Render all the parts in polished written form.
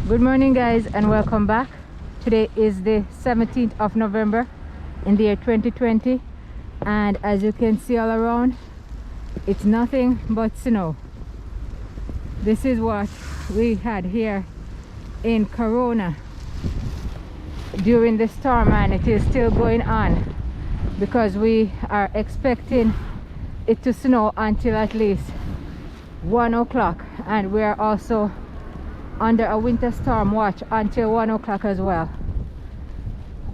Good morning guys, and welcome back. Today is the 17th of November in the year 2020, and as you can see all around, it's nothing but snow. This is what we had here in Corona during the storm, and it is still going on because we are expecting it to snow until at least 1 o'clock, and we are also under a winter storm watch until 1 o'clock as well.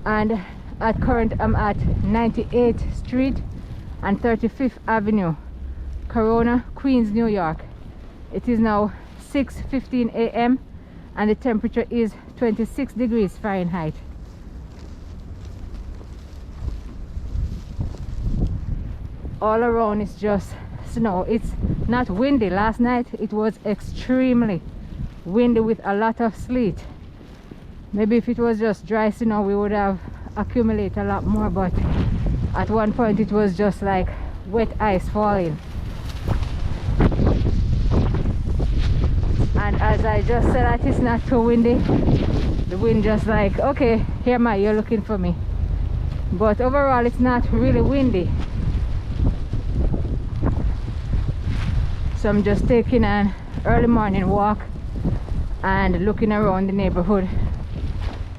And at current I'm at 98th Street and 35th Avenue, Corona, Queens, New York. It is now 6:15 a.m. and the temperature is 26 degrees Fahrenheit. All around it's just snow. It's not windy. Last night it was extremely windy with a lot of sleet. Maybe if it was just dry snow we would have accumulated a lot more, but at one point it was just like wet ice falling. And as I just said that it's not too windy, the wind just like, okay, here ma, you're looking for me. But overall it's not really windy. So I'm just taking an early morning walk and looking around the neighborhood,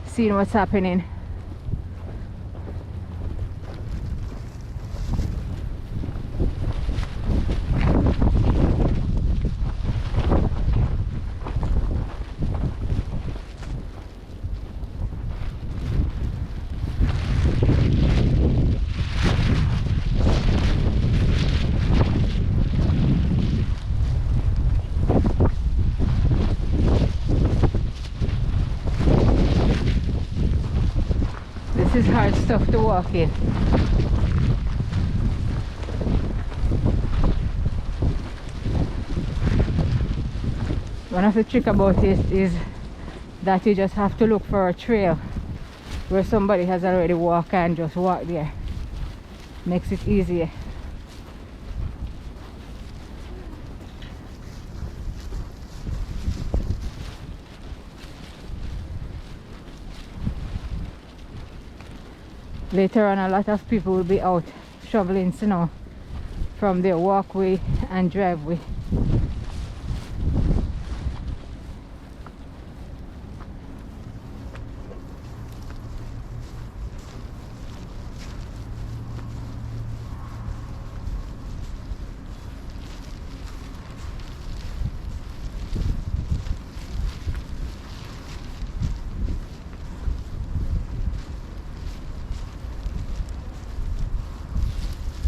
seeing what's happening. This is hard stuff to walk in. One of the trick about it is that you just have to look for a trail where somebody has already walked and just walk there. Makes it easier. Later on, a lot of people will be out shoveling snow from their walkway and driveway.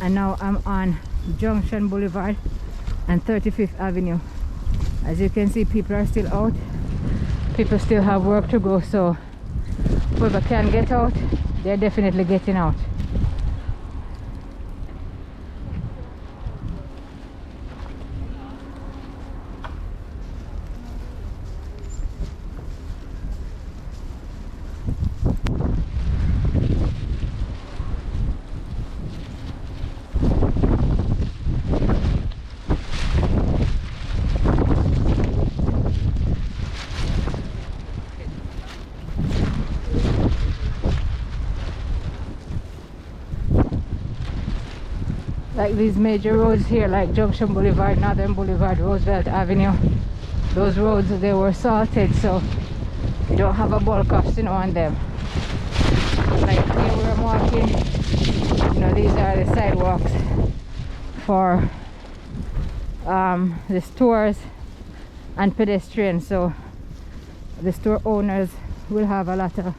And now I'm on Junction Boulevard and 35th Avenue. As you can see, people are still out. People still have work to go, so whoever can get out, they're definitely getting out. Like these major roads here, like Junction Boulevard, Northern Boulevard, Roosevelt Avenue, those roads, they were salted, so you don't have a bulk of snow on them. Like here where I'm walking, you know, these are the sidewalks for the stores and pedestrians, so the store owners will have a lot of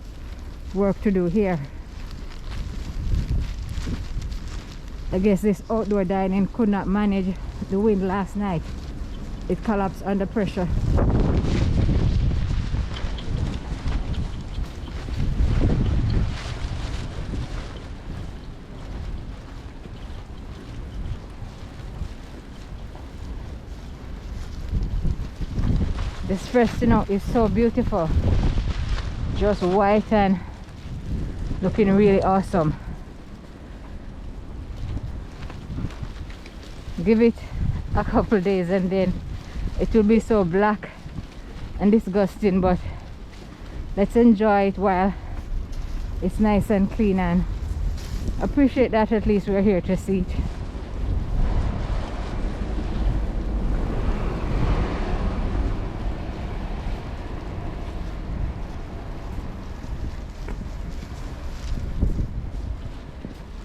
work to do here. I guess this outdoor dining could not manage the wind last night. It collapsed under pressure. This fresh snow is so beautiful. Just white and looking really awesome. Give it a couple days and then it will be so black and disgusting, but let's enjoy it while it's nice and clean, and appreciate that at least we're here to see it.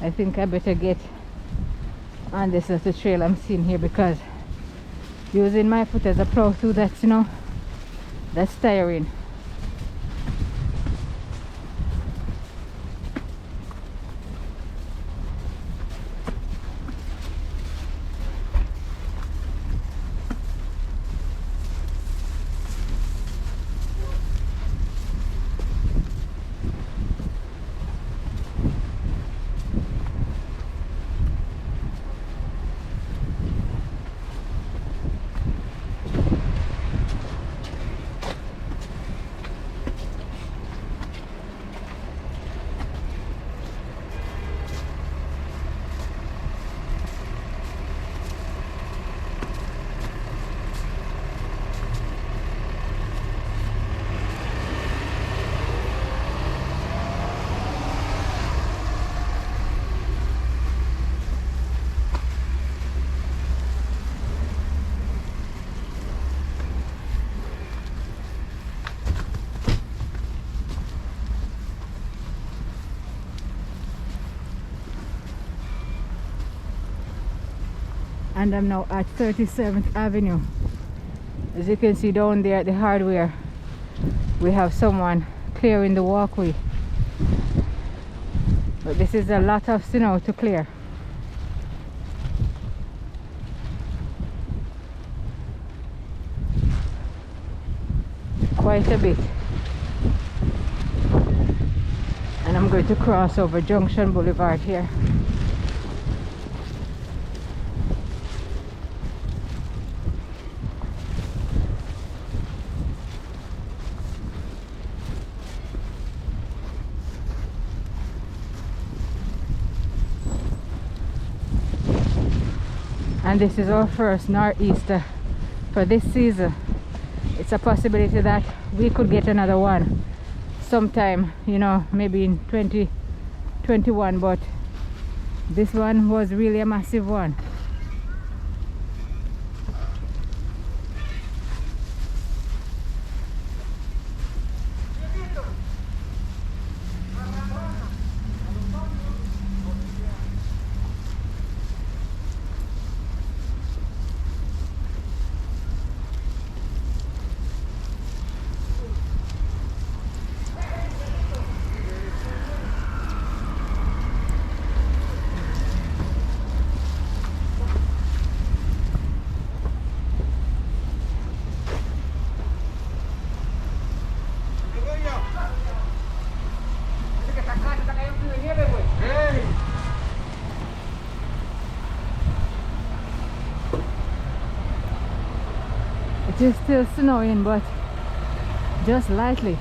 I think I better get on this little trail I'm seeing here, because using my foot as a plow through that, you know, that's tiring. And I'm now at 37th Avenue. As you can see down there at the hardware, we have someone clearing the walkway, but this is a lot of snow to clear. Quite a bit. And I'm going to cross over Junction Boulevard here. And this is our first nor'easter for this season. It's a possibility that we could get another one sometime, you know, maybe in 2021, but this one was really a massive one. It is still snowing, but just lightly.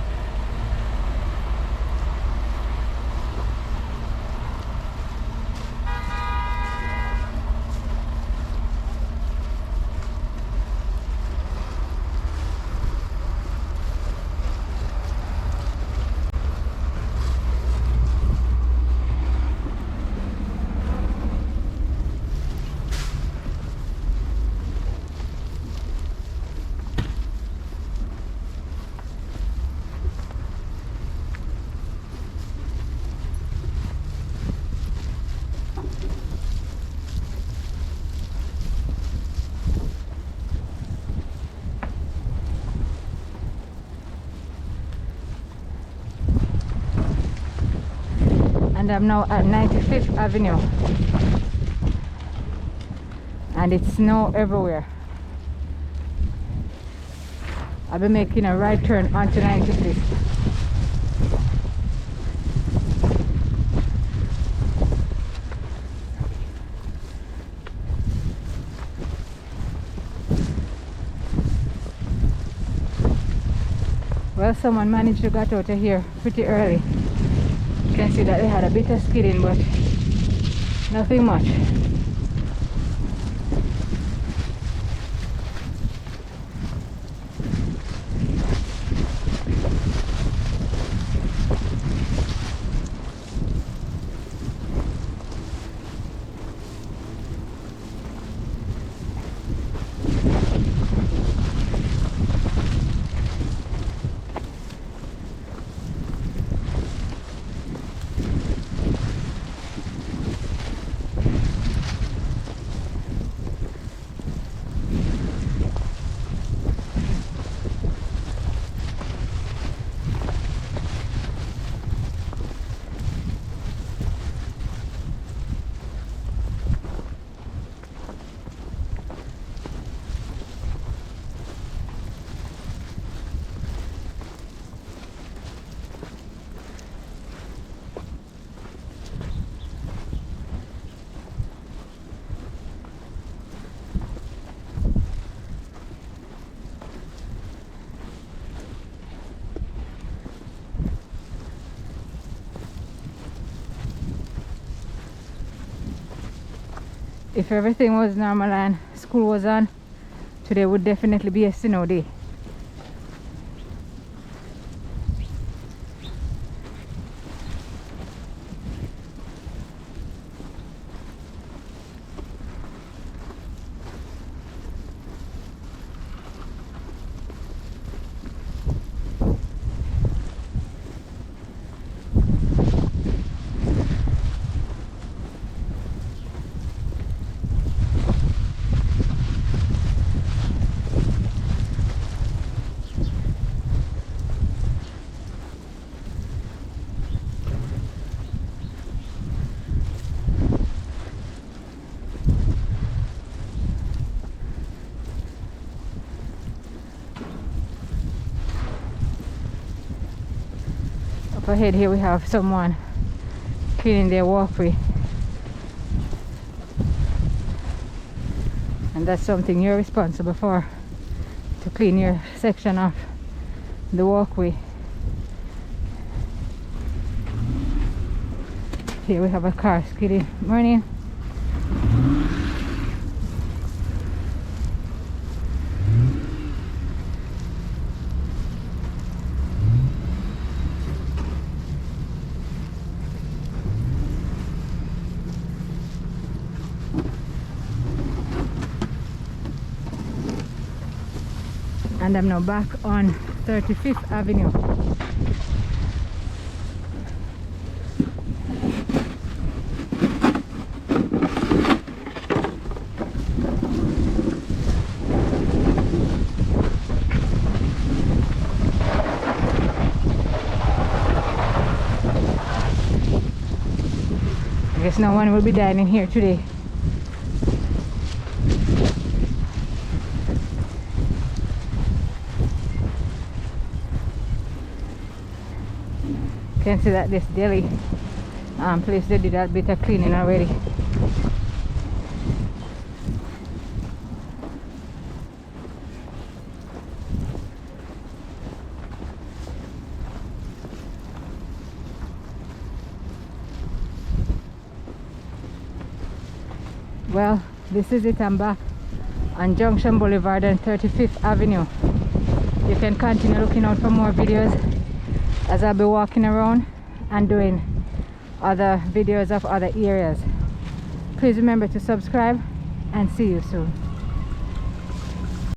And I'm now at 95th Avenue, and it's snow everywhere. I'll be making a right turn onto 95th. Well, someone managed to get out of here pretty early. You can see that they had a bit of skidding, but nothing much. if everything was normal and school was on, today would definitely be a snow day. Up ahead here we have someone cleaning their walkway, and that's something you're responsible for, to clean your section of the walkway. Here we have a car skidding. Morning. And I'm now back on 35th Avenue. I guess no one will be dining here today. Can see that this deli place, they did a bit of cleaning already. Well, this is it. I'm back on Junction Boulevard and 35th Avenue. You can continue looking out for more videos as I'll be walking around and doing other videos of other areas. Please remember to subscribe and see you soon.